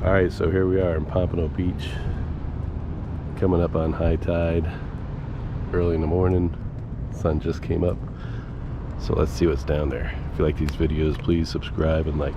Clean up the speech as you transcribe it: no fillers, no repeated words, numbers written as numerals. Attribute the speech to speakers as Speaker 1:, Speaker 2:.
Speaker 1: Alright, so here we are in Pompano Beach, coming up on high tide, early in the morning. Sun just came up, so let's see what's down there. If you like these videos, please subscribe and like.